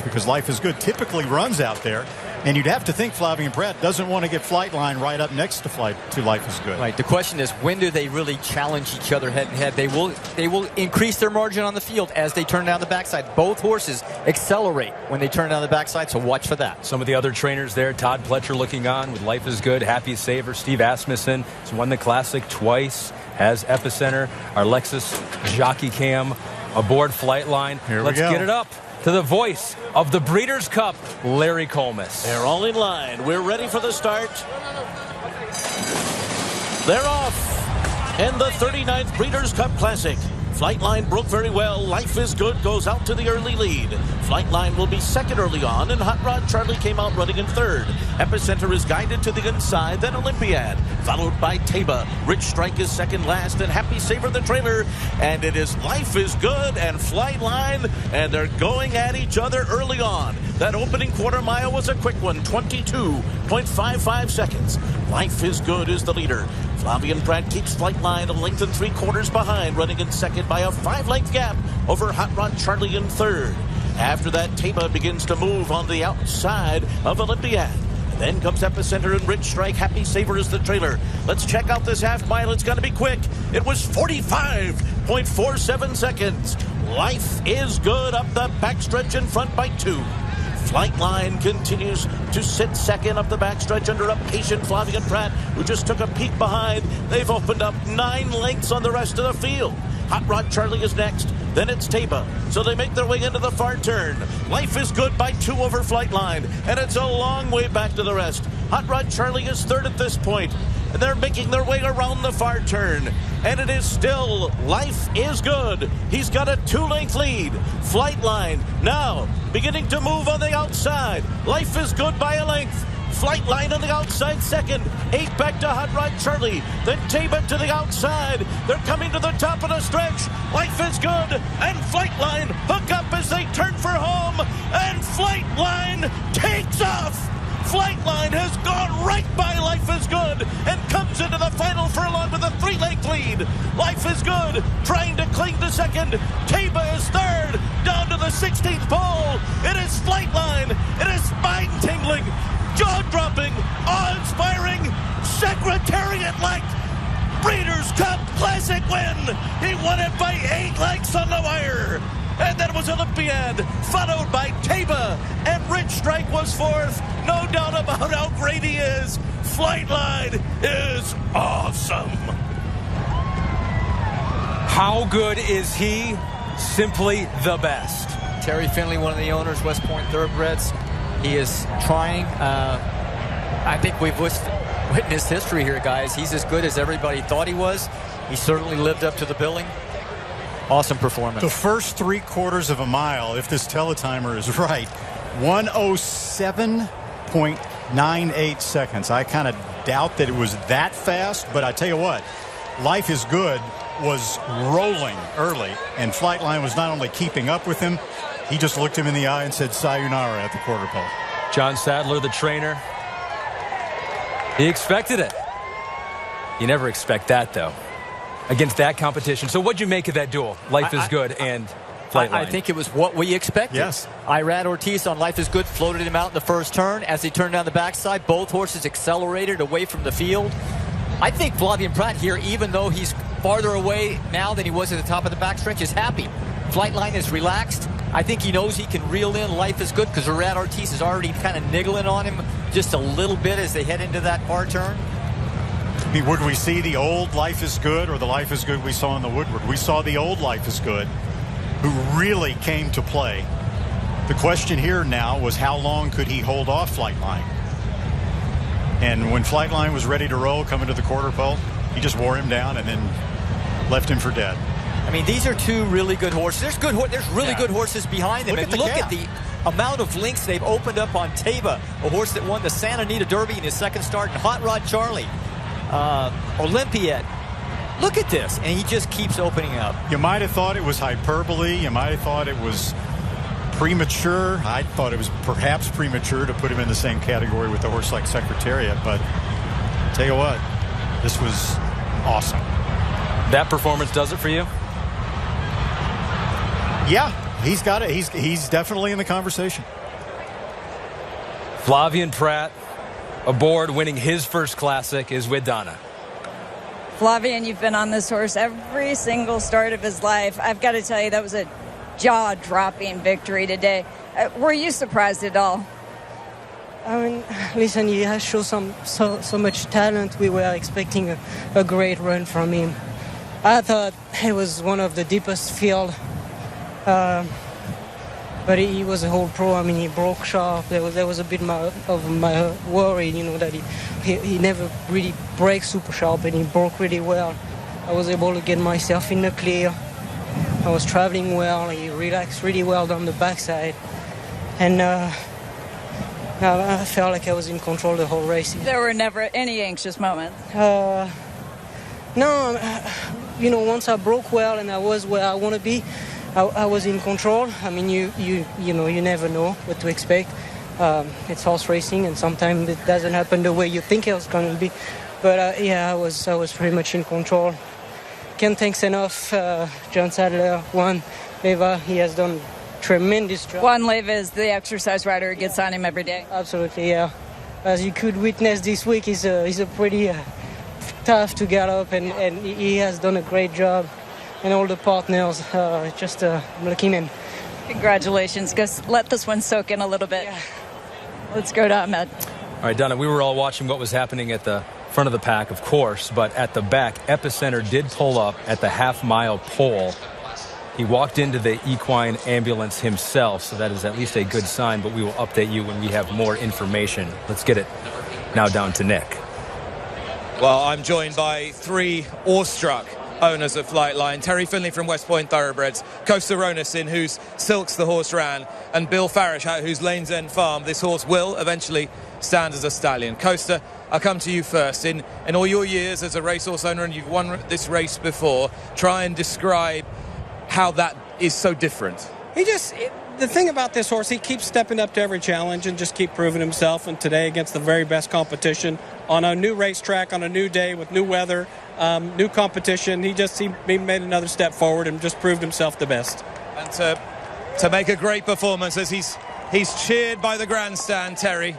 because Life is Good typically runs out there. And you'd have to think Flavien Prat doesn't want to get Flightline right up next to Life is Good. Right. The question is, when do they really challenge each other head to head? They will increase their margin on the field as they turn down the backside. Both horses accelerate when they turn down the backside, so watch for that. Some of the other trainers there, Todd Pletcher looking on with Life is Good, Happy Saver. Steve Asmussen has won the Classic twice, has Epicenter. Our Lexus jockey cam aboard Flightline. Let's get it up to the voice of the Breeders' Cup, Larry Colmus. They're all in line. We're ready for the start. They're off in the 39th Breeders' Cup Classic. Flightline broke very well. Life is Good goes out to the early lead. Flightline will be second early on, and Hot Rod Charlie came out running in third. Epicenter is guided to the inside, then Olympiad, followed by Taba. Rich Strike is second last, and Happy Saver the trailer. And it is Life is Good and Flightline, and they're going at each other early on. That opening quarter mile was a quick one, 22.55 seconds. Life is Good is the leader. Flavien Prat keeps Flightline a length and 3/4 behind, running in second by a 5-length gap over Hot Rod Charlie in third. After that, Taba begins to move on the outside of Olympiad. Then comes Epicenter and Rich Strike. Happy Saver is the trailer. Let's check out this half mile. It's going to be quick. It was 45.47 seconds. Life is Good up the backstretch in front by 2. Flightline continues to sit second up the backstretch under a patient Flavien Prat, who just took a peek behind. They've opened up 9 lengths on the rest of the field. Hot Rod Charlie is next. Then it's Taba. So they make their way into the far turn. Life is Good by 2 over Flightline. And it's a long way back to the rest. Hot Rod Charlie is third at this point. And they're making their way around the far turn. And it is still Life is Good. He's got a 2-length lead. Flightline now beginning to move on the outside. Life is Good by a length. Flightline on the outside second. 8 back to Hot Rod Charlie. Then Taba to the outside. They're coming to the top of the stretch. Life is Good and Flightline hook up as they turn for home. And Flightline takes off. Flightline has gone right by Life is Good and comes into the final furlong with a 3-length lead. Life is Good trying to cling to second. Taba is third down to the 16th pole. It is Flightline. It is spine-tingling, jaw-dropping, awe-inspiring, Secretariat-like Breeders' Cup Classic win. He won it by 8 lengths on the wire. And that was Olympiad, followed by Taba, and Rich Strike was fourth. No doubt about how great he is. Flightline is awesome. How good is he? Simply the best. Terry Finley, one of the owners, West Point Thoroughbreds. He is trying. I think we've witnessed history here, guys. He's as good as everybody thought he was. He certainly lived up to the billing. Awesome performance. The first 3/4 of a mile, if this teletimer is right, 1:07.98 seconds. I kind of doubt that it was that fast, but I tell you what, Life is Good was rolling early, and Flightline was not only keeping up with him, he just looked him in the eye and said sayonara at the quarter pole. John Sadler, the trainer, he expected it. You never expect that, though, against that competition. So what'd you make of that duel? Life is Good and Flightline. I think it was what we expected. Yes. Irad Ortiz on Life is Good floated him out in the first turn. As he turned down the backside, both horses accelerated away from the field. I think Flavien Prat here, even though he's farther away now than he was at the top of the backstretch, is happy. Flightline is relaxed. I think he knows he can reel in Life is Good because Irad Ortiz is already kind of niggling on him just a little bit as they head into that far turn. Would we see the old Life is Good or the Life is Good we saw in the Woodward? We saw the old Life is Good, who really came to play. The question here now was how long could he hold off Flightline? And when Flightline was ready to roll, coming to the quarter pole, he just wore him down and then left him for dead. I mean, these are 2 really good horses. There's really good horses behind them. Look at the amount of links they've opened up on Taba, a horse that won the Santa Anita Derby in his second start, and Hot Rod Charlie. Olympiad. Look at this, and he just keeps opening up. You might have thought it was hyperbole. You might have thought it was premature. I thought it was perhaps premature to put him in the same category with a horse like Secretariat, but tell you what, this was awesome. That performance does it for you? Yeah, he's got it. He's definitely in the conversation. Flavien Prat aboard, winning his first Classic, is with Donna. Flavien, you've been on this horse every single start of his life. I've got to tell you, that was a jaw-dropping victory today. Were you surprised at all? I mean, listen, he has shown so much talent. We were expecting a great run from him. I thought it was one of the deepest field, but he was a whole pro. I mean, he broke sharp. There was a bit of my worry, that he never really breaks super sharp, and he broke really well. I was able to get myself in the clear. I was traveling well. He relaxed really well down the backside, and I felt like I was in control the whole race. There were never any anxious moments? No, once I broke well and I was where I want to be, I was in control. I mean, you never know what to expect. It's horse racing, and sometimes it doesn't happen the way you think it was going to be. But I was pretty much in control. Can't thank enough John Sadler, Juan Leva. He has done tremendous job. Juan Leva is the exercise rider who gets on him every day. Absolutely, yeah. As you could witness this week, he's a pretty tough to get up, and he has done a great job. And all the partners, just lucky man. Congratulations. Let this one soak in a little bit. Yeah. Let's go to Ahmed. All right, Donna, we were all watching what was happening at the front of the pack, of course, but at the back, Epicenter did pull up at the half-mile pole. He walked into the equine ambulance himself, so that is at least a good sign, but we will update you when we have more information. Let's get it now down to Nick. Well, I'm joined by three awestruck owners of Flightline. Terry Finley from West Point Thoroughbreds, Costa Ronasin, whose silks the horse ran, and Bill Farish, at whose Lane's End Farm this horse will eventually stand as a stallion. Costa, I'll come to you first. In all your years as a racehorse owner, and you've won this race before, try and describe how that is so different. The thing about this horse, he keeps stepping up to every challenge and just keep proving himself. And today, against the very best competition, on a new racetrack, on a new day with new weather, new competition, he made another step forward and just proved himself the best. And to make a great performance as he's cheered by the grandstand, Terry.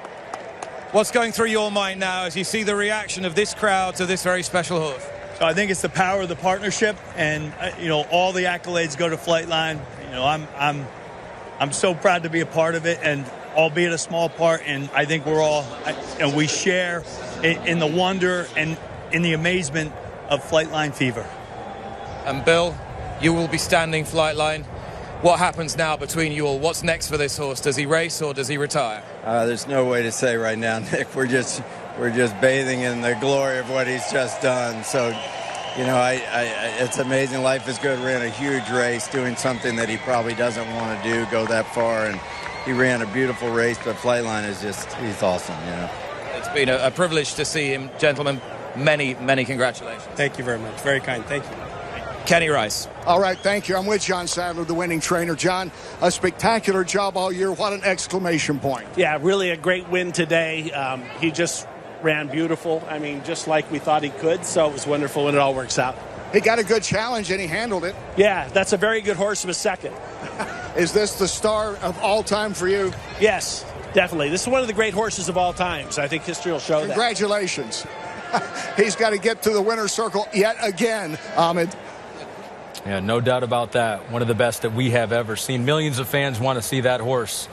What's going through your mind now as you see the reaction of this crowd to this very special horse? So I think it's the power of the partnership, and all the accolades go to Flightline. I'm so proud to be a part of it, and albeit a small part, and I think we share in the wonder and in the amazement of Flightline fever. And Bill, you will be standing Flightline. What happens now between you all? What's next for this horse? Does he race or does he retire? There's no way to say right now, Nick. We're just bathing in the glory of what he's just done. So, it's amazing. Life is good. Ran a huge race, doing something that he probably doesn't want to do, go that far, and he ran a beautiful race. But Flightline he's awesome. It's been a privilege to see him, gentlemen. Many, many congratulations. Thank you very much. Very kind. Thank you. Kenny Rice. All right, thank you. I'm with John Sadler, the winning trainer. John, a spectacular job all year. What an exclamation point. Yeah, really a great win today. He just ran beautiful. I mean, just like we thought he could. So it was wonderful when it all works out. He got a good challenge and he handled it. Yeah, that's a very good horse of a second. Is this the star of all time for you? Yes, definitely. This is one of the great horses of all time. So I think history will show Congratulations. He's got to get to the winner's circle yet again, Ahmed. Yeah, no doubt about that. One of the best that we have ever seen. Millions of fans want to see that horse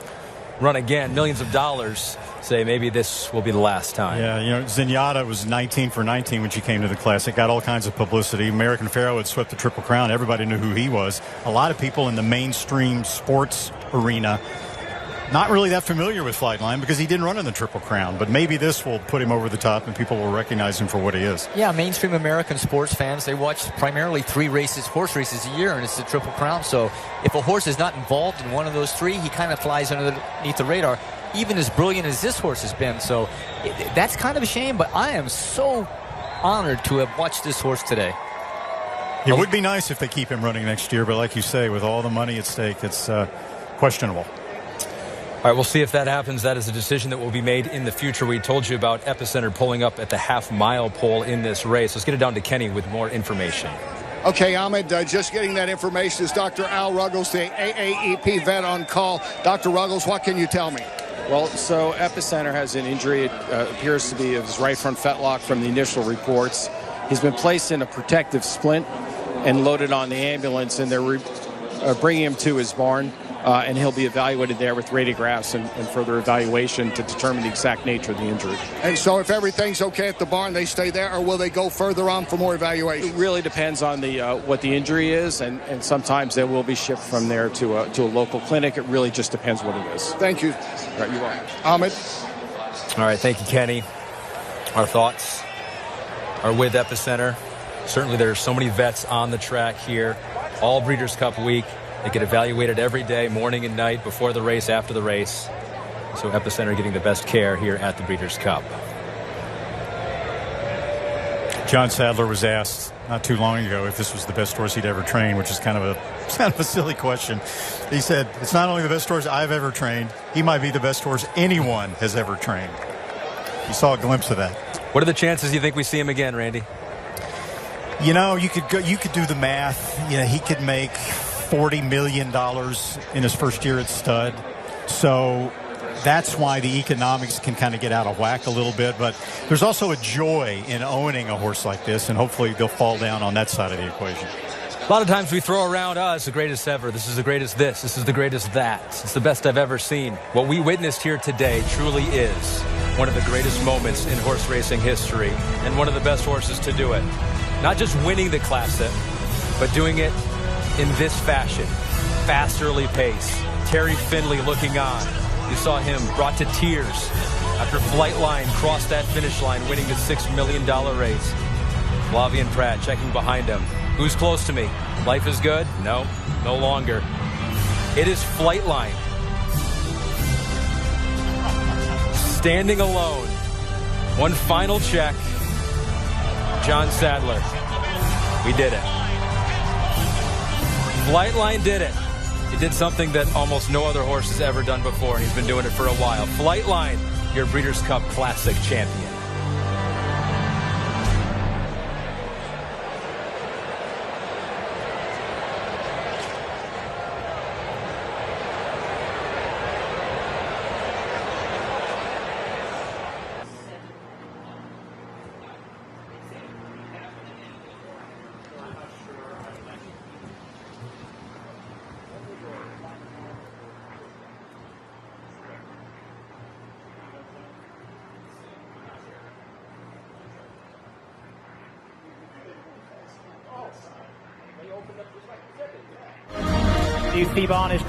run again. Millions of dollars say maybe this will be the last time. Yeah, Zenyatta was 19 for 19 when she came to the Classic. Got all kinds of publicity. American Pharoah had swept the Triple Crown. Everybody knew who he was. A lot of people in the mainstream sports arena not really that familiar with Flightline because he didn't run in the Triple Crown. But maybe this will put him over the top and people will recognize him for what he is. Yeah, mainstream American sports fans, they watch primarily 3 horse races a year, and it's the Triple Crown. So if a horse is not involved in one of those 3, he kind of flies underneath the radar, even as brilliant as this horse has been. So that's kind of a shame, but I am so honored to have watched this horse today. It would be nice if they keep him running next year, but like you say, with all the money at stake, it's questionable. All right, we'll see if that happens. That is a decision that will be made in the future. We told you about Epicenter pulling up at the half-mile pole in this race. Let's get it down to Kenny with more information. Okay, Ahmed, just getting that information is Dr. Al Ruggles, the AAEP vet on call. Dr. Ruggles, what can you tell me? Well, so Epicenter has an injury. It appears to be of his right front fetlock from the initial reports. He's been placed in a protective splint and loaded on the ambulance, and they're bringing him to his barn, and he'll be evaluated there with radiographs and further evaluation to determine the exact nature of the injury. And so if everything's okay at the barn, they stay there, or will they go further on for more evaluation? It really depends on the what the injury is, and sometimes they will be shipped from there to a local clinic. It really just depends what it is. Thank you. All right, you're welcome. Ahmed. All right, thank you, Kenny. Our thoughts are with Epicenter. Certainly there are so many vets on the track here all Breeders' Cup week. They get evaluated every day, morning and night, before the race, after the race. So Epicenter getting the best care here at the Breeders' Cup. John Sadler was asked not too long ago if this was the best horse he'd ever trained, which is kind of a silly question. He said, it's not only the best horse I've ever trained, he might be the best horse anyone has ever trained. You saw a glimpse of that. What are the chances you think we see him again, Randy? You know, you could do the math. You know, he could make $40 million in his first year at stud. So that's why the economics can kind of get out of whack a little bit. But there's also a joy in owning a horse like this, and hopefully they'll fall down on that side of the equation. A lot of times we throw around, it's the greatest ever. This is the greatest this. This is the greatest that. It's the best I've ever seen. What we witnessed here today truly is one of the greatest moments in horse racing history, and one of the best horses to do it. Not just winning the Classic, but doing it in this fashion. Fast early pace. Terry Finley looking on. You saw him brought to tears after Flightline crossed that finish line, winning the $6 million race. Flavien Prat checking behind him. Who's close to me? Life is good? No, no longer. It is Flightline. Standing alone. One final check. John Sadler. We did it. Flightline did it. He did something that almost no other horse has ever done before, and he's been doing it for a while. Flightline, your Breeders' Cup Classic champion. Steve Barnes